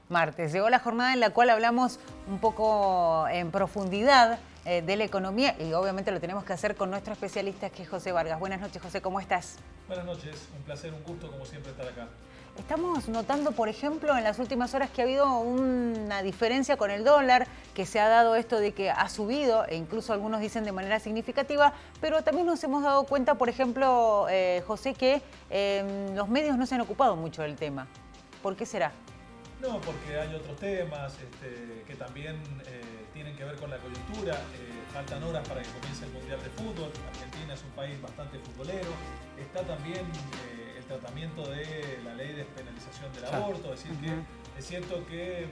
Martes. Llegó la jornada en la cual hablamos un poco en profundidad de la economía y obviamente lo tenemos que hacer con nuestro especialista que es José Vargas. Buenas noches, José, ¿cómo estás? Buenas noches, un placer, un gusto como siempre estar acá. Estamos notando, por ejemplo, en las últimas horas que ha habido una diferencia con el dólar, que se ha dado esto de que ha subido, e incluso algunos dicen de manera significativa, pero también nos hemos dado cuenta, por ejemplo, José, que los medios no se han ocupado mucho del tema. ¿Por qué será? No, porque hay otros temas que también tienen que ver con la coyuntura. Faltan horas para que comience el Mundial de Fútbol. Argentina es un país bastante futbolero. Está también el tratamiento de la ley de despenalización del aborto. Es decir, que es cierto que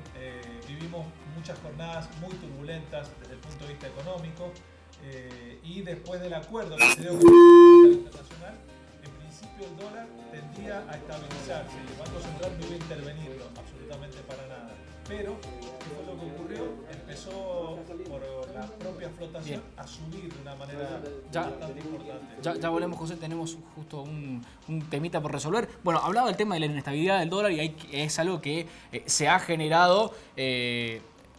vivimos muchas jornadas muy turbulentas desde el punto de vista económico. Y después del acuerdo que se dio con el internacional, en principio el dólar tendría a estabilizarse y el Banco Central no iba a intervenirlo absolutamente para nada. Pero, ¿qué fue lo que ocurrió? Empezó por la propia flotación a subir de una manera bastante importante. Ya volvemos, José, tenemos justo un temita por resolver. Bueno, hablaba del tema de la inestabilidad del dólar y es algo que se ha generado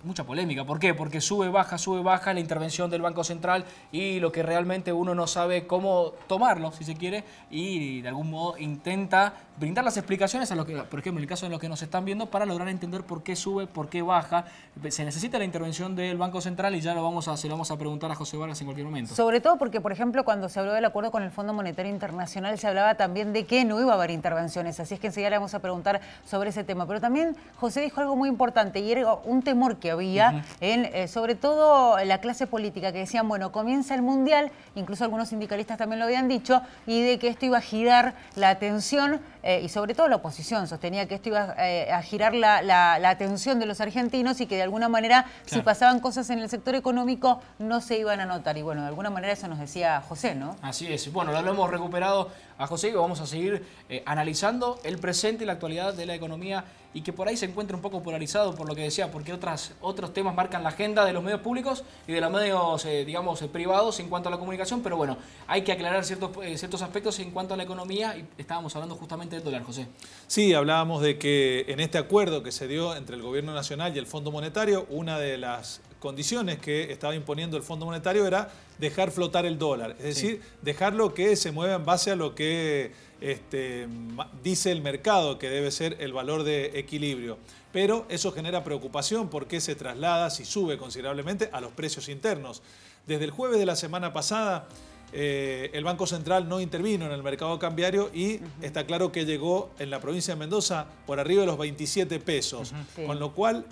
mucha polémica. ¿Por qué? Porque sube, baja la intervención del Banco Central y lo que realmente uno no sabe cómo tomarlo, si se quiere, y de algún modo intenta brindar las explicaciones a lo que, por ejemplo, en el caso de los que nos están viendo, para lograr entender por qué sube, por qué baja. Se necesita la intervención del Banco Central y ya se lo vamos a preguntar a José Vargas en cualquier momento. Sobre todo porque, por ejemplo, cuando se habló del acuerdo con el Fondo Monetario Internacional, se hablaba también de que no iba a haber intervenciones, así es que enseguida le vamos a preguntar sobre ese tema. Pero también José dijo algo muy importante y era un temor que había en, sobre todo, la clase política, que decían, bueno, comienza el Mundial, incluso algunos sindicalistas también lo habían dicho, y de que esto iba a girar la atención, y sobre todo la oposición sostenía que esto iba a girar la atención de los argentinos y que de alguna manera, si pasaban cosas en el sector económico, no se iban a notar. Y bueno, de alguna manera eso nos decía José, ¿no? Así es. Bueno, lo hemos recuperado a José y vamos a seguir analizando el presente y la actualidad de la economía y que por ahí se encuentra un poco polarizado por lo que decía, porque otros temas marcan la agenda de los medios públicos y de los medios, digamos, privados en cuanto a la comunicación, pero bueno, hay que aclarar ciertos aspectos en cuanto a la economía y estábamos hablando justamente del dólar, José. Sí, hablábamos de que en este acuerdo que se dio entre el Gobierno Nacional y el Fondo Monetario, una de las condiciones que estaba imponiendo el Fondo Monetario era dejar flotar el dólar, es decir, dejarlo que se mueva en base a lo que dice el mercado que debe ser el valor de equilibrio. Pero eso genera preocupación porque se traslada, si sube considerablemente, a los precios internos. Desde el jueves de la semana pasada, el Banco Central no intervino en el mercado cambiario y está claro que llegó en la provincia de Mendoza por arriba de los 27 pesos, con lo cual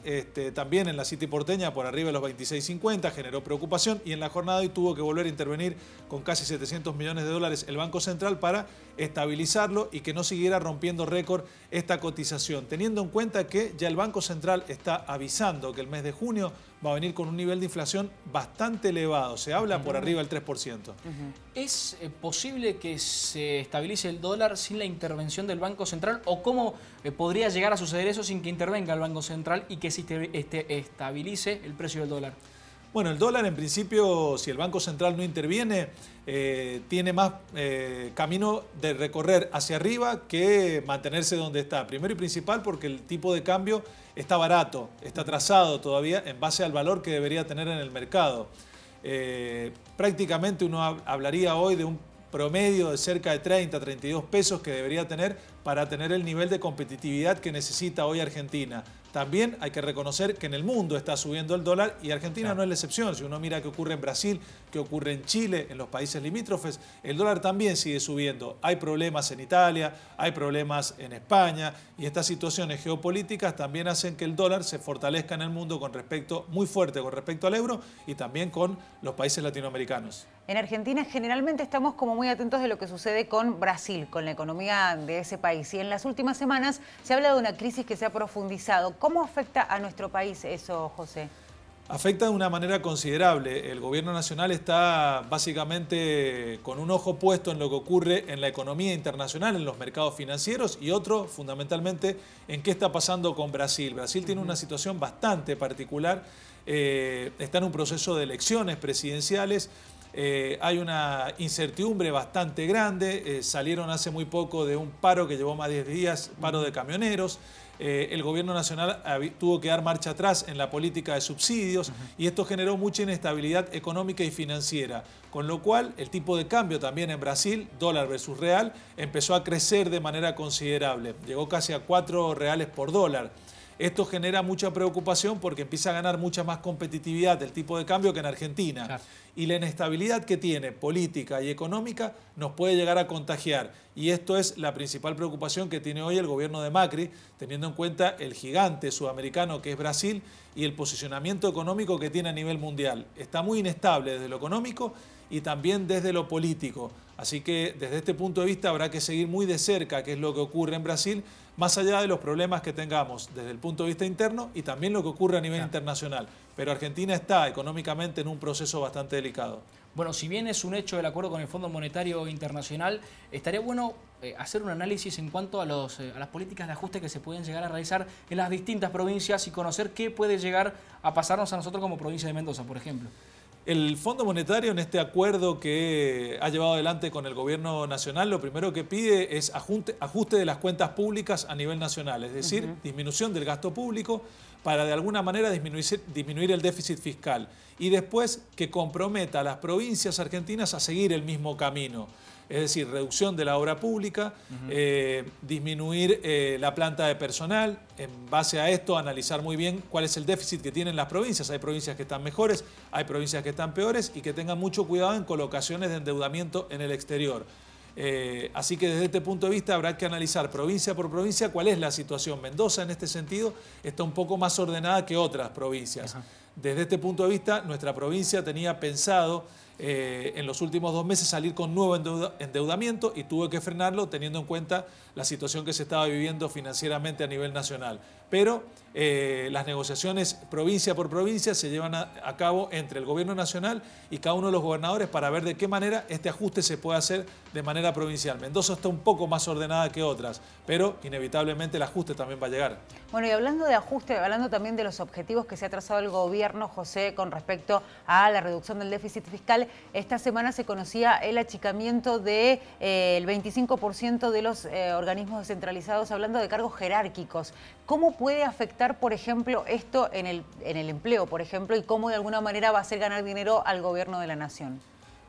también en la City porteña por arriba de los 26.50 generó preocupación y en la jornada hoy tuvo que volver a intervenir con casi 700 millones de dólares el Banco Central para estabilizarlo y que no siguiera rompiendo récord esta cotización, teniendo en cuenta que ya el Banco Central está avisando que el mes de junio va a venir con un nivel de inflación bastante elevado, se habla por arriba del 3%. ¿Es posible que se estabilice el dólar sin la intervención del Banco Central? ¿O cómo podría llegar a suceder eso sin que intervenga el Banco Central y que se estabilice el precio del dólar? Bueno, el dólar en principio, si el Banco Central no interviene, tiene más camino de recorrer hacia arriba que mantenerse donde está. Primero y principal porque el tipo de cambio está barato, está atrasado todavía en base al valor que debería tener en el mercado. Prácticamente uno hablaría hoy de un promedio de cerca de 30, 32 pesos que debería tener para tener el nivel de competitividad que necesita hoy Argentina. También hay que reconocer que en el mundo está subiendo el dólar y Argentina no es la excepción. Si uno mira qué ocurre en Brasil, qué ocurre en Chile, en los países limítrofes, el dólar también sigue subiendo. Hay problemas en Italia, hay problemas en España y estas situaciones geopolíticas también hacen que el dólar se fortalezca en el mundo muy fuerte con respecto al euro y también con los países latinoamericanos. En Argentina generalmente estamos como muy atentos de lo que sucede con Brasil, con la economía de ese país. Y en las últimas semanas se habla de una crisis que se ha profundizado. ¿Cómo afecta a nuestro país eso, José? Afecta de una manera considerable. El gobierno nacional está básicamente con un ojo puesto en lo que ocurre en la economía internacional, en los mercados financieros y otro fundamentalmente en qué está pasando con Brasil. Brasil tiene una situación bastante particular, está en un proceso de elecciones presidenciales. Hay una incertidumbre bastante grande, salieron hace muy poco de un paro que llevó más de 10 días, paro de camioneros. el gobierno nacional tuvo que dar marcha atrás en la política de subsidios y esto generó mucha inestabilidad económica y financiera, con lo cual el tipo de cambio también en Brasil, dólar versus real, empezó a crecer de manera considerable, llegó casi a 4 reales por dólar. Esto genera mucha preocupación porque empieza a ganar mucha más competitividad del tipo de cambio que en Argentina. Claro. Y la inestabilidad que tiene política y económica nos puede llegar a contagiar. Y esto es la principal preocupación que tiene hoy el gobierno de Macri, teniendo en cuenta el gigante sudamericano que es Brasil y el posicionamiento económico que tiene a nivel mundial. Está muy inestable desde lo económico y también desde lo político. Así que desde este punto de vista habrá que seguir muy de cerca qué es lo que ocurre en Brasil, más allá de los problemas que tengamos desde el punto de vista interno y también lo que ocurre a nivel internacional. Pero Argentina está económicamente en un proceso bastante delicado. Bueno, si bien es un hecho el acuerdo con el Fondo Monetario Internacional, estaría bueno hacer un análisis en cuanto a las políticas de ajuste que se pueden llegar a realizar en las distintas provincias y conocer qué puede llegar a pasarnos a nosotros como provincia de Mendoza, por ejemplo. El Fondo Monetario en este acuerdo que ha llevado adelante con el gobierno nacional, lo primero que pide es ajuste de las cuentas públicas a nivel nacional, es decir, disminución del gasto público para de alguna manera disminuir el déficit fiscal y después que comprometa a las provincias argentinas a seguir el mismo camino. Es decir, reducción de la obra pública, disminuir la planta de personal, en base a esto analizar muy bien cuál es el déficit que tienen las provincias. Hay provincias que están mejores, hay provincias que están peores y que tengan mucho cuidado en colocaciones de endeudamiento en el exterior. Así que desde este punto de vista habrá que analizar provincia por provincia cuál es la situación. Mendoza en este sentido está un poco más ordenada que otras provincias. Desde este punto de vista nuestra provincia tenía pensado en los últimos 2 meses salir con nuevo endeudamiento y tuvo que frenarlo teniendo en cuenta la situación que se estaba viviendo financieramente a nivel nacional. Pero las negociaciones provincia por provincia se llevan a cabo entre el gobierno nacional y cada uno de los gobernadores para ver de qué manera este ajuste se puede hacer de manera provincial. Mendoza está un poco más ordenada que otras, pero inevitablemente el ajuste también va a llegar. Bueno, y hablando de ajuste, hablando también de los objetivos que se ha trazado el gobierno, José, con respecto a la reducción del déficit fiscal, esta semana se conocía el achicamiento del 25% de los organismos descentralizados, hablando de cargos jerárquicos. ¿Cómo puede afectar, por ejemplo, esto en el empleo, por ejemplo, y cómo de alguna manera va a hacer ganar dinero al gobierno de la nación?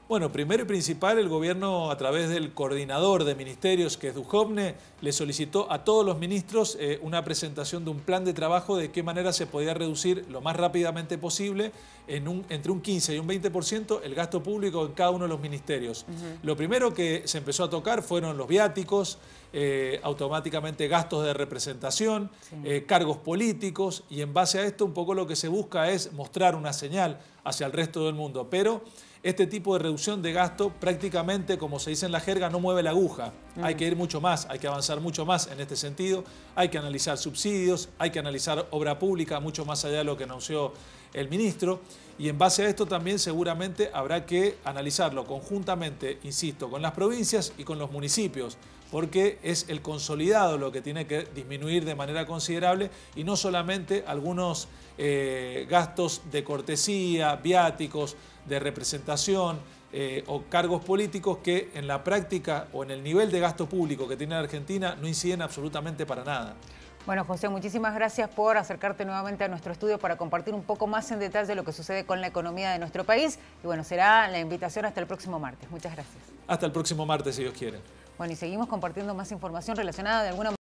Bueno, primero y principal, el gobierno a través del coordinador de ministerios, que es Duhovne, le solicitó a todos los ministros una presentación de un plan de trabajo de qué manera se podía reducir lo más rápidamente posible entre un 15 y un 20% el gasto público en cada uno de los ministerios. Lo primero que se empezó a tocar fueron los viáticos, automáticamente gastos de representación, cargos políticos, y en base a esto un poco lo que se busca es mostrar una señal hacia el resto del mundo. Pero este tipo de reducción de gasto prácticamente, como se dice en la jerga, no mueve la aguja. Hay que ir mucho más, hay que avanzar mucho más en este sentido. Hay que analizar subsidios, hay que analizar obra pública mucho más allá de lo que anunció el ministro. Y en base a esto también seguramente habrá que analizarlo conjuntamente, insisto, con las provincias y con los municipios, porque es el consolidado lo que tiene que disminuir de manera considerable y no solamente algunos gastos de cortesía, viáticos, de representación o cargos políticos que en la práctica o en el nivel de gasto público que tiene la Argentina no inciden absolutamente para nada. Bueno, José, muchísimas gracias por acercarte nuevamente a nuestro estudio para compartir un poco más en detalle lo que sucede con la economía de nuestro país. Y bueno, será la invitación hasta el próximo martes. Muchas gracias. Hasta el próximo martes, si Dios quiere. Bueno, y seguimos compartiendo más información relacionada de alguna manera.